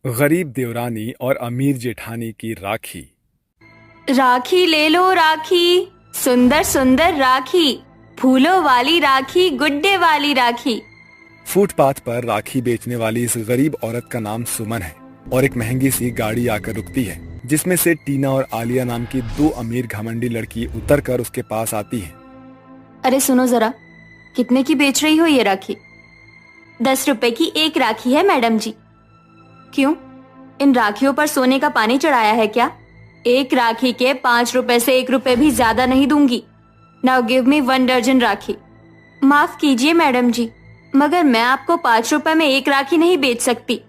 गरीब देवरानी और अमीर जेठानी की राखी। राखी ले लो राखी, सुंदर सुंदर राखी, फूलों वाली राखी, गुड्डे वाली राखी। फुटपाथ पर राखी बेचने वाली इस गरीब औरत का नाम सुमन है और एक महंगी सी गाड़ी आकर रुकती है, जिसमें से टीना और आलिया नाम की दो अमीर घमंडी लड़की उतरकर उसके पास आती हैं। अरे सुनो जरा, कितने की बेच रही हो ये राखी? 10 रुपए की एक राखी है मैडम जी। क्यों, इन राखियों पर सोने का पानी चढ़ाया है क्या? एक राखी के 5 रुपए से 1 रुपए भी ज्यादा नहीं दूंगी। नाउ गिव मी 1 दर्जन राखी। माफ कीजिए मैडम जी, मगर मैं आपको 5 रुपए में एक राखी नहीं बेच सकती।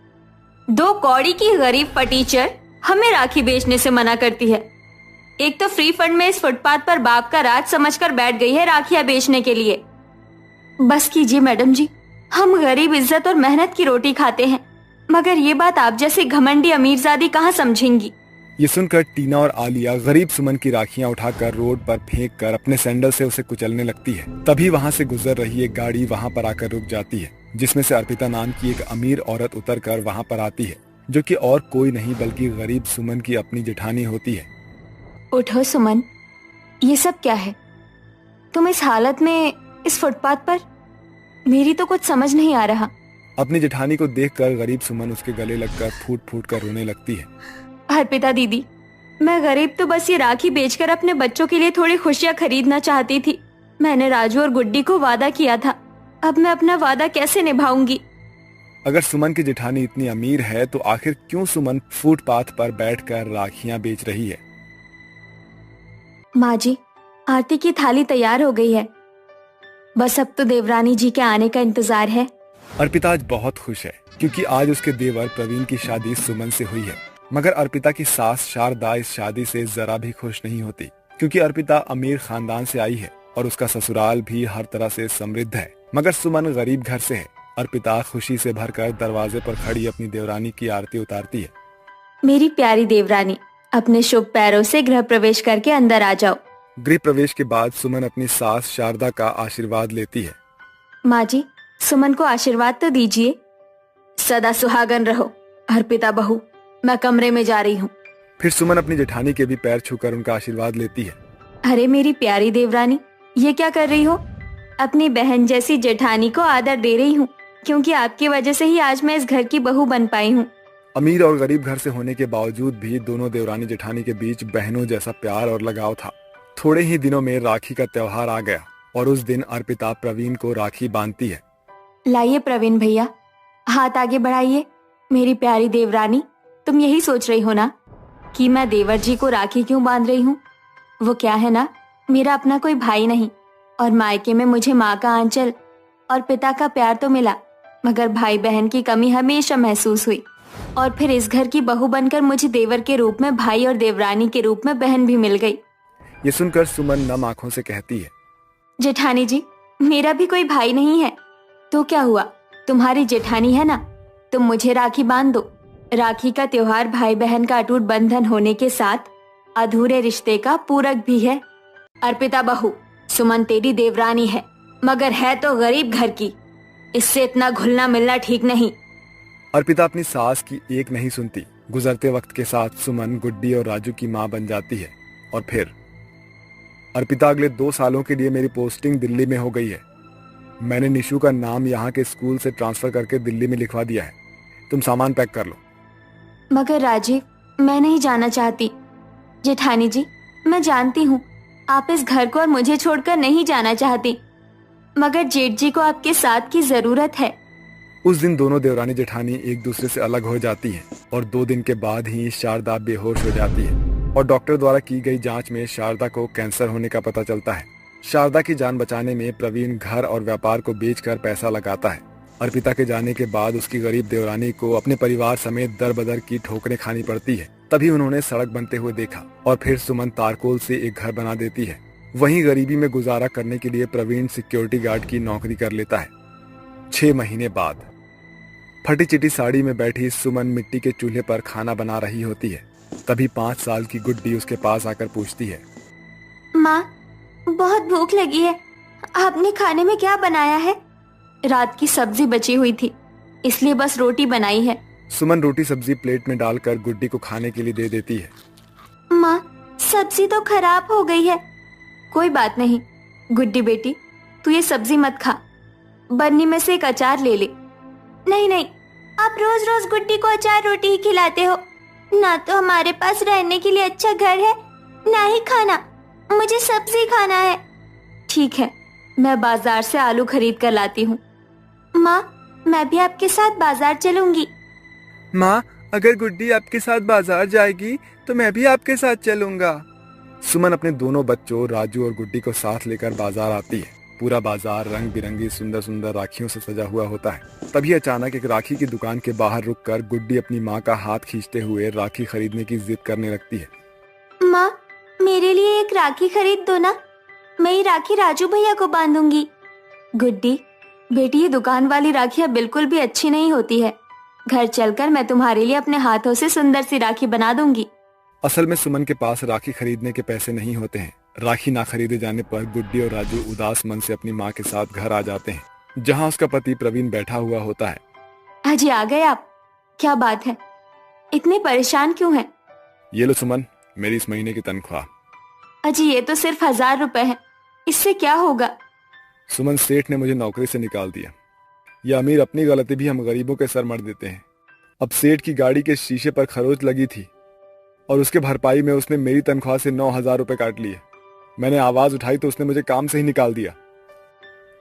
2 कौड़ी की गरीब फटीचर हमें राखी बेचने से मना करती है। एक तो फ्री फंड में इस फुटपाथ पर बाप का राज समझकर बैठ गई है राखियां बेचने के लिए। बस कीजिए मैडम जी, हम गरीब इज्जत और मेहनत की रोटी खाते हैं, मगर ये बात आप जैसे घमंडी अमीरजादी कहाँ समझेंगी। ये सुनकर टीना और आलिया गरीब सुमन की राखियां उठाकर रोड पर फेंक कर अपने सैंडल से उसे कुचलने लगती है। तभी वहाँ से गुजर रही एक गाड़ी वहाँ पर आकर रुक जाती है, जिसमें से अर्पिता नाम की एक अमीर औरत उतरकर वहाँ पर आती है, जो कि और कोई नहीं बल्कि गरीब सुमन की अपनी जेठानी होती है। उठो सुमन, ये सब क्या है? तुम इस हालत में इस फुटपाथ पर? मेरी तो कुछ समझ नहीं आ रहा। अपनी जेठानी को देखकर गरीब सुमन उसके गले लगकर फूट फूट कर रोने लगती है। अर्पिता दीदी, मैं गरीब तो बस ये राखी बेचकर अपने बच्चों के लिए थोड़ी खुशियां खरीदना चाहती थी। मैंने राजू और गुड्डी को वादा किया था, अब मैं अपना वादा कैसे निभाऊंगी? अगर सुमन की जेठानी इतनी अमीर है तो आखिर क्यों सुमन फुटपाथ पर बैठकर राखियां बेच रही है? माँ जी, आरती की थाली तैयार हो गई है, बस अब तो देवरानी जी के आने का इंतजार है। अर्पिता आज बहुत खुश है क्योंकि आज उसके देवर प्रवीण की शादी सुमन से हुई है। मगर अर्पिता की सास शारदा इस शादी से जरा भी खुश नहीं होती, क्योंकि अर्पिता अमीर खानदान से आई है और उसका ससुराल भी हर तरह से समृद्ध है, मगर सुमन गरीब घर से है। अर्पिता खुशी से भरकर दरवाजे पर खड़ी अपनी देवरानी की आरती उतारती है। मेरी प्यारी देवरानी, अपने शुभ पैरों से गृह प्रवेश करके अंदर आ जाओ। गृह प्रवेश के बाद सुमन अपनी सास शारदा का आशीर्वाद लेती है। माँ जी, सुमन को आशीर्वाद तो दीजिए। सदा सुहागन रहो अर्पिता बहू, मैं कमरे में जा रही हूँ। फिर सुमन अपनी जेठानी के भी पैर छूकर उनका आशीर्वाद लेती है। अरे मेरी प्यारी देवरानी, ये क्या कर रही हो? अपनी बहन जैसी जेठानी को आदर दे रही हूँ, क्योंकि आपकी वजह से ही आज मैं इस घर की बहू बन पाई हूँ। अमीर और गरीब घर से होने के बावजूद भी दोनों देवरानी जेठानी के बीच बहनों जैसा प्यार और लगाव था। थोड़े ही दिनों में राखी का त्योहार आ गया और उस दिन अर्पिता प्रवीण को राखी बांधती है। लाइए प्रवीण भैया, हाथ आगे बढ़ाइए। मेरी प्यारी देवरानी, तुम यही सोच रही हो ना कि मैं देवर जी को राखी क्यों बांध रही हूँ? वो क्या है ना, मेरा अपना कोई भाई नहीं, और मायके में मुझे माँ का आंचल और पिता का प्यार तो मिला, मगर भाई बहन की कमी हमेशा महसूस हुई। और फिर इस घर की बहू बनकर मुझे देवर के रूप में भाई और देवरानी के रूप में बहन भी मिल गई। ये सुनकर सुमन नम आंखों से कहती है, जेठानी जी, मेरा भी कोई भाई नहीं है, तो क्या हुआ, तुम्हारी जेठानी है ना, तुम मुझे राखी बांध दो। राखी का त्योहार भाई बहन का अटूट बंधन होने के साथ अधूरे रिश्ते का पूरक भी है। अर्पिता बहू, सुमन तेरी देवरानी है, मगर है तो गरीब घर की, इससे इतना घुलना मिलना ठीक नहीं। अर्पिता अपनी सास की एक नहीं सुनती। गुजरते वक्त के साथ सुमन गुड्डी और राजू की माँ बन जाती है। और फिर अर्पिता अगले 2 सालों के लिए मेरी पोस्टिंग दिल्ली में हो गई है। मैंने निशु का नाम यहाँ के स्कूल से ट्रांसफर करके दिल्ली में लिखवा दिया है। तुम सामान पैक कर लो। मगर राजीव, मैं नहीं जाना चाहती। जेठानी जी, मैं जानती हूँ आप इस घर को और मुझे छोड़कर नहीं जाना चाहती, मगर जेठ जी को आपके साथ की जरूरत है। उस दिन दोनों देवरानी जेठानी एक दूसरे से अलग हो जाती हैं और 2 दिन के बाद ही शारदा बेहोश हो जाती है और डॉक्टर द्वारा की गई जांच में शारदा को कैंसर होने का पता चलता है। शारदा की जान बचाने में प्रवीण घर और व्यापार को बेचकर पैसा लगाता है। अर्पिता के जाने के बाद उसकी गरीब देवरानी को अपने परिवार समेत दर बदर की ठोकरें खानी पड़ती है। तभी उन्होंने सड़क बनते हुए देखा और फिर सुमन तारकोल से एक घर बना देती है। वहीं गरीबी में गुजारा करने के लिए प्रवीण सिक्योरिटी गार्ड की नौकरी कर लेता है। 6 महीने बाद फटी चिटी साड़ी में बैठी सुमन मिट्टी के चूल्हे पर खाना बना रही होती है। तभी 5 साल की गुड्डी उसके पास आकर पूछती है, माँ, बहुत भूख लगी है, आपने खाने में क्या बनाया है? रात की सब्जी बची हुई थी, इसलिए बस रोटी बनाई है। सुमन रोटी सब्जी प्लेट में डालकर गुड्डी को खाने के लिए दे देती है। माँ, सब्जी तो खराब हो गई है। कोई बात नहीं गुड्डी बेटी, तू ये सब्जी मत खा, बन्नी में से एक अचार ले ले। नहीं नहीं, आप रोज रोज गुड्डी को अचार रोटी ही खिलाते हो। ना तो हमारे पास रहने के लिए अच्छा घर है, ना ही खाना। मुझे सब्जी खाना है। ठीक है, मैं बाजार से आलू खरीद कर लाती हूँ। माँ, मैं भी आपके साथ बाजार चलूंगी। माँ, अगर गुड्डी आपके साथ बाजार जाएगी तो मैं भी आपके साथ चलूंगा। सुमन अपने दोनों बच्चों राजू और गुड्डी को साथ लेकर बाजार आती है। पूरा बाजार रंग बिरंगी सुंदर सुंदर राखियों से सजा हुआ होता है। तभी अचानक एक राखी की दुकान के बाहर रुककर गुड्डी अपनी माँ का हाथ खींचते हुए राखी खरीदने की जिद करने लगती है। माँ, मेरे लिए एक राखी खरीद दो ना, मैं ये राखी राजू भैया को बांधूंगी। गुड्डी बेटी, ये दुकान वाली राखियाँ बिल्कुल भी अच्छी नहीं होती है। घर चलकर मैं तुम्हारे लिए अपने हाथों से सुंदर सी राखी बना दूंगी। असल में सुमन के पास राखी खरीदने के पैसे नहीं होते हैं। राखी ना खरीदे जाने पर गुड्डी और राजू उदास मन से अपनी माँ के साथ घर आ जाते हैं, जहाँ उसका पति प्रवीण बैठा हुआ होता है। अजी, आ गए आप? क्या बात है, इतने परेशान क्यों हैं? ये लो सुमन, मेरी इस महीने की तनख्वाह। अजी, ये तो सिर्फ 1000 रुपए है, इससे क्या होगा? सुमन, सेठ ने मुझे नौकरी से निकाल दिया। यह अमीर अपनी गलती भी हम गरीबों के सर मर देते हैं। अब सेठ की गाड़ी के शीशे पर खरोच लगी थी और उसके भरपाई में उसने मेरी तनख्वाह से 9000 रुपए काट लिए। मैंने आवाज उठाई तो उसने मुझे काम से ही निकाल दिया।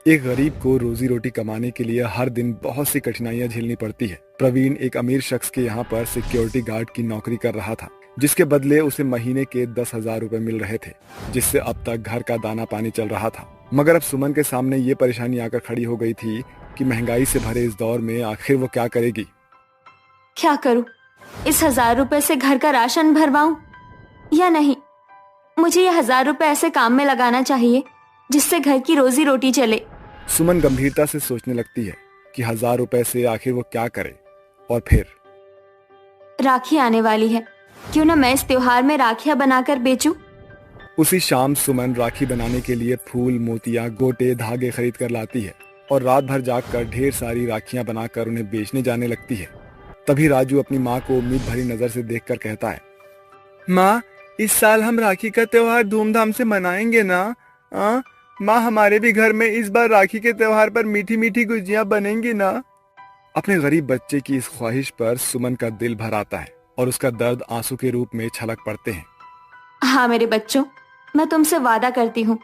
एक गरीब को रोजी रोटी कमाने के लिए हर दिन बहुत सी कठिनाइयां झेलनी पड़ती है। प्रवीण एक अमीर शख्स के यहाँ पर सिक्योरिटी गार्ड की नौकरी कर रहा था, जिसके बदले उसे महीने के 10,000 रुपए मिल रहे थे, जिससे अब तक घर का दाना पानी चल रहा था। मगर अब सुमन के सामने ये परेशानी आकर खड़ी हो गई थी कि महंगाई से भरे इस दौर में आखिर वो क्या करेगी। क्या करूं? इस 1000 रुपए से घर का राशन भरवाऊं या नहीं? मुझे ये 1000 रुपए ऐसे काम में लगाना चाहिए जिससे घर की रोजी रोटी चले। सुमन गंभीरता से सोचने लगती है कि 1000 रुपए से आखिर वो क्या करे। और फिर राखी आने वाली है, क्यों ना मैं इस त्योहार में राखियां बनाकर बेचूं? उसी शाम सुमन राखी बनाने के लिए फूल, मोतिया, गोटे, धागे खरीद कर लाती है और रात भर जागकर ढेर सारी राखियां बनाकर उन्हें बेचने जाने लगती है। तभी राजू अपनी माँ को उम्मीद भरी नजर से देखकर कहता है, माँ, इस साल हम राखी का त्योहार धूमधाम से मनाएंगे ना? माँ, हमारे भी घर में इस बार राखी के त्योहार पर मीठी मीठी गुजियां बनेंगी ना? अपने गरीब बच्चे की इस ख्वाहिश पर सुमन का दिल भर आता है और उसका दर्द आंसू के रूप में छलक पड़ते हैं। हाँ मेरे बच्चों, मैं तुमसे वादा करती हूँ,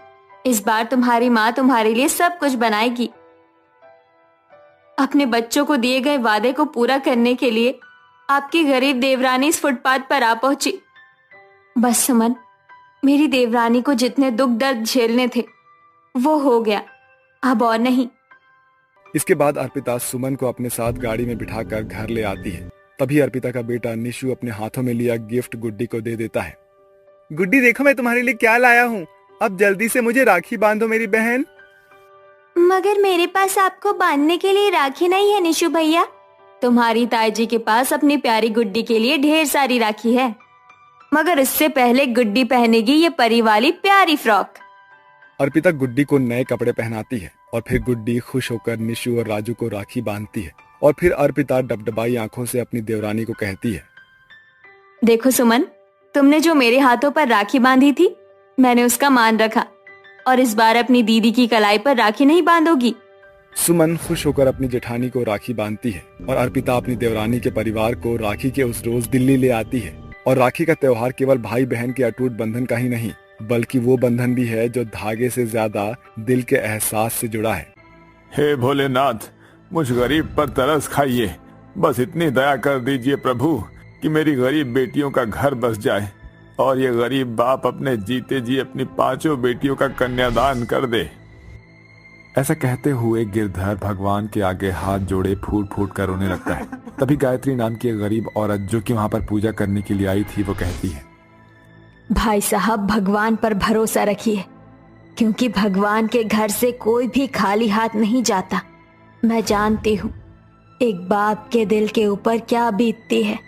इस बार तुम्हारी माँ तुम्हारे लिए सब कुछ बनाएगी। अपने बच्चों को दिए गए वादे को पूरा करने के लिए आपकी गरीब देवरानी इस फुटपाथ पर आ पहुंची। बस सुमन, मेरी देवरानी को जितने दुख दर्द झेलने थे वो हो गया, अब और नहीं। इसके बाद अर्पिता सुमन को अपने साथ गाड़ी में बिठाकर घर ले आती है। तभी अर्पिता का बेटा निशु अपने हाथों में लिया गिफ्ट गुड्डी को दे देता है। गुड्डी, देखो मैं तुम्हारे लिए क्या लाया हूँ, अब जल्दी से मुझे राखी बांधो मेरी बहन। मगर मेरे पास आपको बांधने के लिए राखी नहीं है निशु भैया। तुम्हारी ताई जी के पास अपनी प्यारी गुड्डी के लिए ढेर सारी राखी है, मगर इससे पहले गुड्डी पहनेगी ये परी वाली प्यारी फ्रॉक। अर्पिता गुड्डी को नए कपड़े पहनाती है और फिर गुड्डी खुश होकर निशु और राजू को राखी बांधती है। और फिर अर्पिता डबडबाई आंखों से अपनी देवरानी को कहती है, देखो सुमन, तुमने जो मेरे हाथों पर राखी बांधी थी, मैंने उसका मान रखा और इस बार अपनी दीदी की कलाई पर राखी नहीं बांधोगी। सुमन खुश होकर अपनी जेठानी को राखी बांधती है और अर्पिता अपनी देवरानी के परिवार को राखी के उस रोज दिल्ली ले आती है। और राखी का त्योहार केवल भाई बहन के अटूट बंधन का ही नहीं, बल्कि वो बंधन भी है जो धागे से ज्यादा दिल के एहसास से जुड़ा है। हे भोलेनाथ, मुझ गरीब पर तरस खाइए, बस इतनी दया कर दीजिए प्रभु कि मेरी गरीब बेटियों का घर बस जाए और ये गरीब बाप अपने जीते जी अपनी 5 बेटियों का कन्यादान कर दे। ऐसा कहते हुए गिरधर भगवान के आगे हाथ जोड़े फूट फूट कर रोने लगता है। तभी गायत्री नाम की एक गरीब औरत जो कि वहां पर पूजा करने के लिए आई थी, वो कहती है, भाई साहब, भगवान पर भरोसा रखिए, क्योंकि भगवान के घर से कोई भी खाली हाथ नहीं जाता। मैं जानती हूँ एक बाप के दिल के ऊपर क्या बीतती है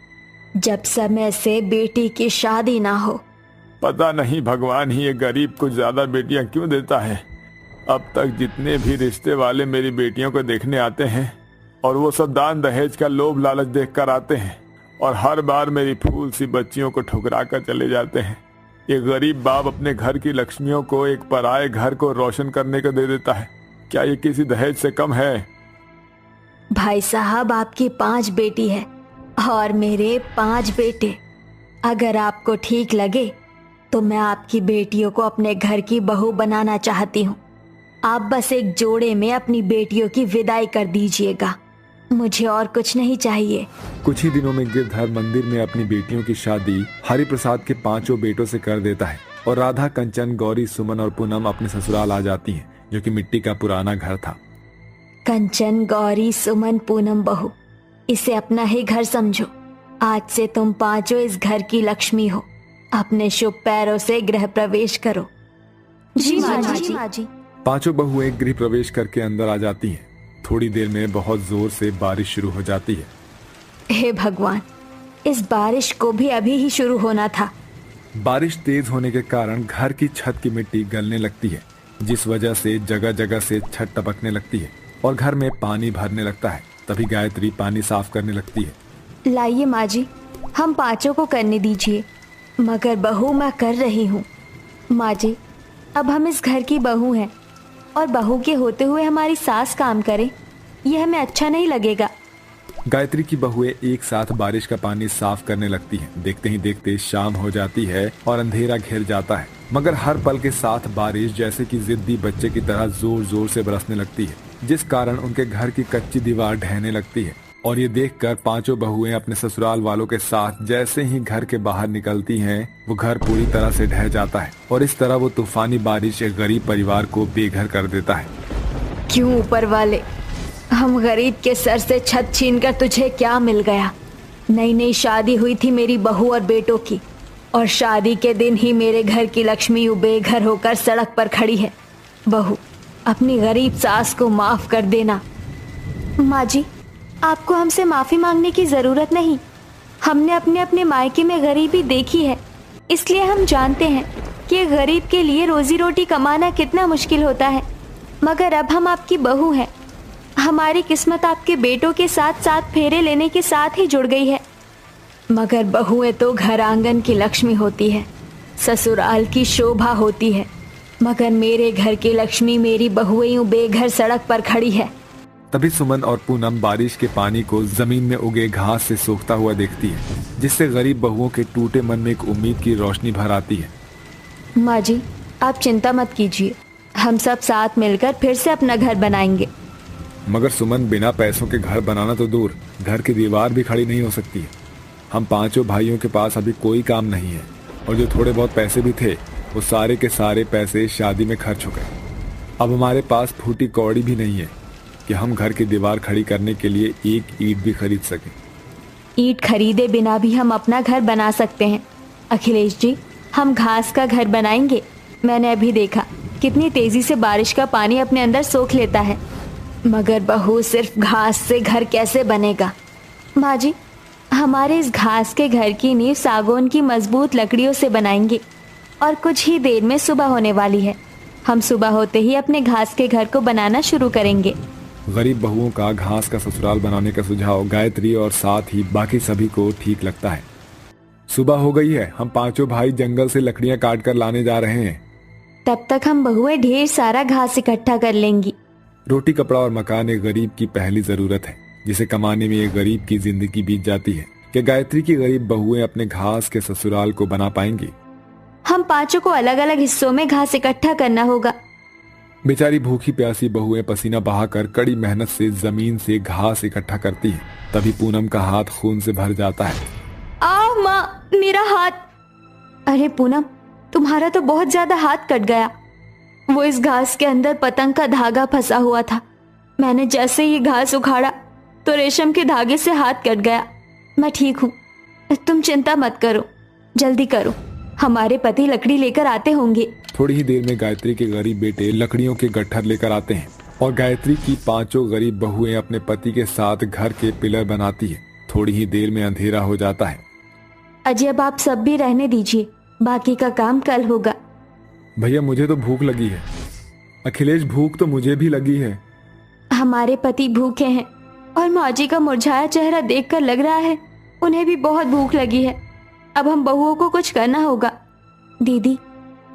जब समय से बेटी की शादी ना हो। पता नहीं भगवान ही एक गरीब को ज्यादा बेटियां क्यों देता है। अब तक जितने भी रिश्ते वाले मेरी बेटियों को देखने आते हैं, और वो सब दान दहेज का लोभ लालच देखकर आते हैं और हर बार मेरी फूल सी बच्चियों को ठुकरा कर चले जाते हैं। ये गरीब बाप अपने घर की लक्ष्मियों को एक पराये घर को रोशन करने को दे देता है। क्या ये किसी दहेज से कम है? भाई साहब, आपकी 5 बेटी है और मेरे 5 बेटे। अगर आपको ठीक लगे तो मैं आपकी बेटियों को अपने घर की बहू बनाना चाहती हूँ। आप बस एक जोड़े में अपनी बेटियों की विदाई कर दीजिएगा, मुझे और कुछ नहीं चाहिए। कुछ ही दिनों में गिरधर मंदिर में अपनी बेटियों की शादी हरि प्रसाद के 5 बेटों से कर देता है और राधा, कंचन, गौरी, सुमन और पूनम अपने ससुराल आ जाती हैं, जो कि मिट्टी का पुराना घर था। कंचन, गौरी, सुमन, पूनम बहू, इसे अपना ही घर समझो। आज से तुम 5 इस घर की लक्ष्मी हो। अपने शुभ पैरों से गृह प्रवेश करो। जी माँ जी। 5 बहुएं गृह प्रवेश करके अंदर आ जाती हैं। थोड़ी देर में बहुत जोर से बारिश शुरू हो जाती है। हे भगवान, इस बारिश को भी अभी ही शुरू होना था। बारिश तेज होने के कारण घर की छत की मिट्टी गलने लगती है, जिस वजह से जगह जगह से छत टपकने लगती है और घर में पानी भरने लगता है। तभी गायत्री पानी साफ करने लगती है। लाइए माँ जी, हम 5 को करने दीजिए। मगर बहू मैं कर रही हूँ। माँ जी, अब हम इस घर की बहू हैं और बहू के होते हुए हमारी सास काम करे, यह हमें अच्छा नहीं लगेगा। गायत्री की बहुएं एक साथ बारिश का पानी साफ करने लगती हैं। देखते ही देखते शाम हो जाती है और अंधेरा घेर जाता है, मगर हर पल के साथ बारिश जैसे कि जिद्दी बच्चे की तरह जोर जोर से बरसने लगती है, जिस कारण उनके घर की कच्ची दीवार ढहने लगती है। और ये देखकर 5 बहुएं अपने ससुराल वालों के साथ जैसे ही घर के बाहर निकलती हैं, वो घर पूरी तरह से ढह जाता है और इस तरह वो तूफानी बारिश एक गरीब परिवार को बेघर कर देता है। क्यों ऊपर वाले, हम गरीब के सर से छत छीनकर तुझे क्या मिल गया? नई नई शादी हुई थी मेरी बहू और बेटों की, और शादी के दिन ही मेरे घर की लक्ष्मी बेघर होकर सड़क पर खड़ी है। बहू, अपनी गरीब सास को माफ कर देना। माँ जी, आपको हमसे माफी मांगने की जरूरत नहीं। हमने अपने अपने मायके में गरीबी देखी है, इसलिए हम जानते हैं कि गरीब के लिए रोजी रोटी कमाना कितना मुश्किल होता है। मगर अब हम आपकी बहू हैं। हमारी किस्मत आपके बेटों के साथ साथ फेरे लेने के साथ ही जुड़ गई है। मगर बहुएं तो घर आंगन की लक्ष्मी होती है, ससुराल की शोभा होती है। मगर मेरे घर की लक्ष्मी मेरी बहुएं यूं बेघर सड़क पर खड़ी है। तभी सुमन और पूनम बारिश के पानी को जमीन में उगे घास से सोखता हुआ देखती है, जिससे गरीब बहुओं के टूटे मन में एक उम्मीद की रोशनी भर आती है। माँ जी, आप चिंता मत कीजिए, हम सब साथ मिलकर फिर से अपना घर बनाएंगे। मगर सुमन, बिना पैसों के घर बनाना तो दूर, घर की दीवार भी खड़ी नहीं हो सकती है। हम 5 भाइयों के पास अभी कोई काम नहीं है और जो थोड़े बहुत पैसे भी थे वो सारे के सारे पैसे शादी में खर्च हो गए। अब हमारे पास फूटी कौड़ी भी नहीं है कि हम घर की दीवार खड़ी करने के लिए एक ईंट भी खरीद सकें। ईंट खरीदे बिना भी हम अपना घर बना सकते हैं। अखिलेश जी, हम घास का घर बनाएंगे। मैंने अभी देखा कितनी तेजी से बारिश का पानी अपने अंदर सोख लेता है। मगर बहू, सिर्फ घास से घर कैसे बनेगा? माँ जी, हमारे इस घास के घर की नींव सागौन की मजबूत लकड़ियों से बनाएंगे और कुछ ही देर में सुबह होने वाली है। हम सुबह होते ही अपने घास के घर को बनाना शुरू करेंगे। गरीब बहुओं का घास का ससुराल बनाने का सुझाव गायत्री और साथ ही बाकी सभी को ठीक लगता है। सुबह हो गई है, हम 5 भाई जंगल से लकड़ियां काट कर लाने जा रहे हैं। तब तक हम बहुएं ढेर सारा घास इकट्ठा कर लेंगी। रोटी, कपड़ा और मकान एक गरीब की पहली जरूरत है, जिसे कमाने में एक गरीब की जिंदगी बीत जाती है। क्या गायत्री की गरीब बहुएं अपने घास के ससुराल को बना पाएंगी? हम 5 को अलग अलग हिस्सों में घास इकट्ठा करना होगा। बेचारी भूखी प्यासी बहुएं पसीना बहाकर कड़ी मेहनत से जमीन से घास इकट्ठा करती हैं। तभी पूनम का हाथ खून से भर जाता है। आ माँ, मेरा हाथ। अरे पूनम, तुम्हारा तो बहुत ज्यादा हाथ कट गया। वो इस घास के अंदर पतंग का धागा फंसा हुआ था। मैंने जैसे ही घास उखाड़ा तो रेशम के धागे से हाथ कट गया। मैं ठीक हूँ, तुम चिंता मत करो, जल्दी करो, हमारे पति लकड़ी लेकर आते होंगे। थोड़ी ही देर में गायत्री के गरीब बेटे लकड़ियों के गट्ठर लेकर आते हैं और गायत्री की 5 गरीब बहुएं अपने पति के साथ घर के पिलर बनाती है। थोड़ी ही देर में अंधेरा हो जाता है। अजय, अब आप सब भी रहने दीजिए, बाकी का काम कल होगा। भैया, मुझे तो भूख लगी है। अखिलेश, भूख तो मुझे भी लगी है। हमारे पति भूखे हैं, और मौजी का मुरझाया चेहरा देखकर लग रहा है उन्हें भी बहुत भूख लगी है। अब हम बहुओं को कुछ करना होगा। दीदी,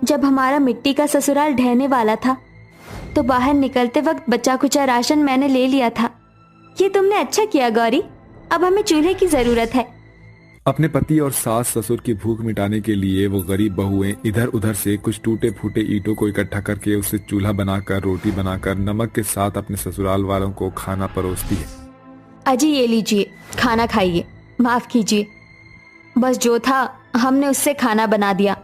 जब हमारा मिट्टी का ससुराल ढहने वाला था तो बाहर निकलते वक्त बचा कुचा राशन मैंने ले लिया था। ये तुमने अच्छा किया गौरी, अब हमें चूल्हे की जरूरत है। अपने पति और सास ससुर की भूख मिटाने के लिए वो गरीब बहुएं इधर उधर से कुछ टूटे फूटे ईंटों को इकट्ठा करके उससे चूल्हा बनाकर रोटी बनाकर नमक के साथ अपने ससुराल वालों को खाना परोसती है। अजी ये लीजिए, खाना खाइए। माफ कीजिए, बस जो था हमने उससे खाना बना दिया।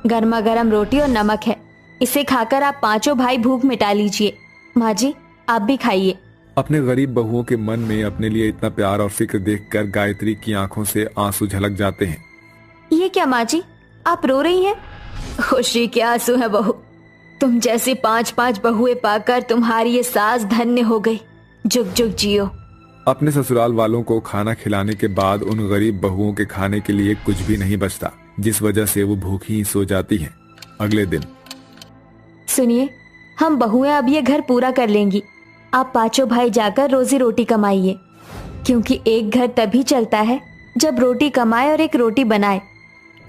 गर्मा गर्म रोटी और नमक है, इसे खाकर आप पांचों भाई भूख मिटा लीजिए। माँ जी, आप भी खाइए। अपने गरीब बहुओं के मन में अपने लिए इतना प्यार और फिक्र देखकर गायत्री की आंखों से आंसू झलक जाते हैं। ये क्या माँ जी, आप रो रही हैं? खुशी के आंसू है बहू। तुम जैसी 5-5 बहुएं पाकर तुम्हारी ये सास धन्य हो गई। जुग जुग जियो। अपने ससुराल वालों को खाना खिलाने के बाद उन गरीब बहुओं के खाने के लिए कुछ भी नहीं बचता, जिस वजह से वो भूखी ही सो जाती हैं। अगले दिन सुनिए, हम बहुएं अब ये घर पूरा कर लेंगी। आप पांचों भाई जाकर रोजी रोटी कमाइए, क्योंकि एक घर तभी चलता है जब रोटी कमाए और एक रोटी बनाए।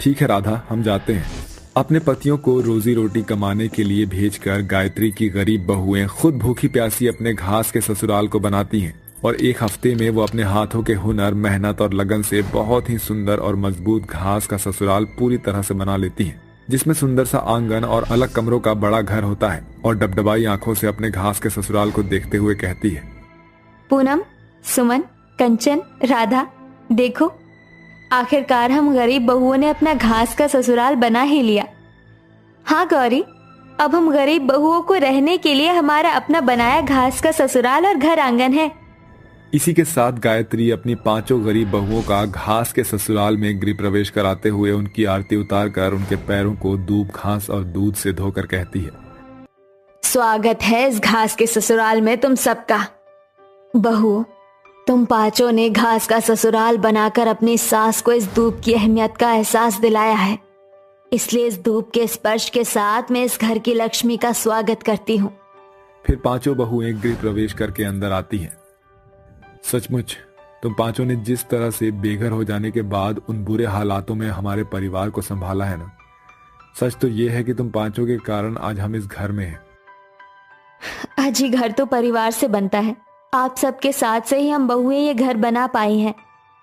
ठीक है राधा, हम जाते हैं। अपने पतियों को रोजी रोटी कमाने के लिए भेजकर गायत्री की गरीब बहुएं खुद भूखी प्यासी अपने घास के ससुराल को बनाती हैं और एक हफ्ते में वो अपने हाथों के हुनर, मेहनत और लगन से बहुत ही सुंदर और मजबूत घास का ससुराल पूरी तरह से बना लेती हैं, जिसमें सुंदर सा आंगन और अलग कमरों का बड़ा घर होता है। और डबडबाई आंखों से अपने घास के ससुराल को देखते हुए कहती है, पूनम, सुमन, कंचन, राधा, देखो आखिरकार हम गरीब बहुओं ने अपना घास का ससुराल बना ही लिया। हाँ गौरी, अब हम गरीब बहुओं को रहने के लिए हमारा अपना बनाया घास का ससुराल और घर आंगन है। इसी के साथ गायत्री अपनी पांचों गरीब बहुओं का घास के ससुराल में गृह प्रवेश कराते हुए उनकी आरती उतारकर उनके पैरों को दूब, घास और दूध से धोकर कहती है, स्वागत है इस घास के ससुराल में तुम सबका। बहू, तुम पांचों ने घास का ससुराल बनाकर अपनी सास को इस धूप की अहमियत का एहसास दिलाया है, इसलिए इस धूप के स्पर्श के साथ मैं इस घर की लक्ष्मी का स्वागत करती हूँ। फिर पांचों बहुएं गृह प्रवेश करके अंदर आती हैं। सचमुच तुम पांचों ने जिस तरह से बेघर हो जाने के बाद उन बुरे हालातों में हमारे परिवार को संभाला है ना, सच तो ये है कि तुम पांचों के कारण आज हम इस घर में हैं। अजी, घर तो परिवार से बनता है। आप सबके साथ से ही हम बहुएं ये घर बना पाई हैं,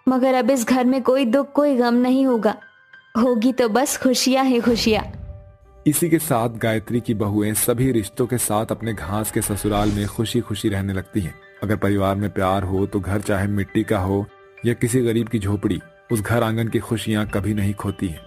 मगर अब इस घर में कोई दुख, कोई गम नहीं होगा। होगी तो बस खुशियां ही खुशियां। इसी के साथ गायत्री की बहुएं सभी रिश्तों के साथ अपने घास के ससुराल में खुशी खुशी रहने लगती हैं। अगर परिवार में प्यार हो तो घर चाहे मिट्टी का हो या किसी गरीब की झोपड़ी, उस घर आंगन की खुशियां कभी नहीं खोती हैं।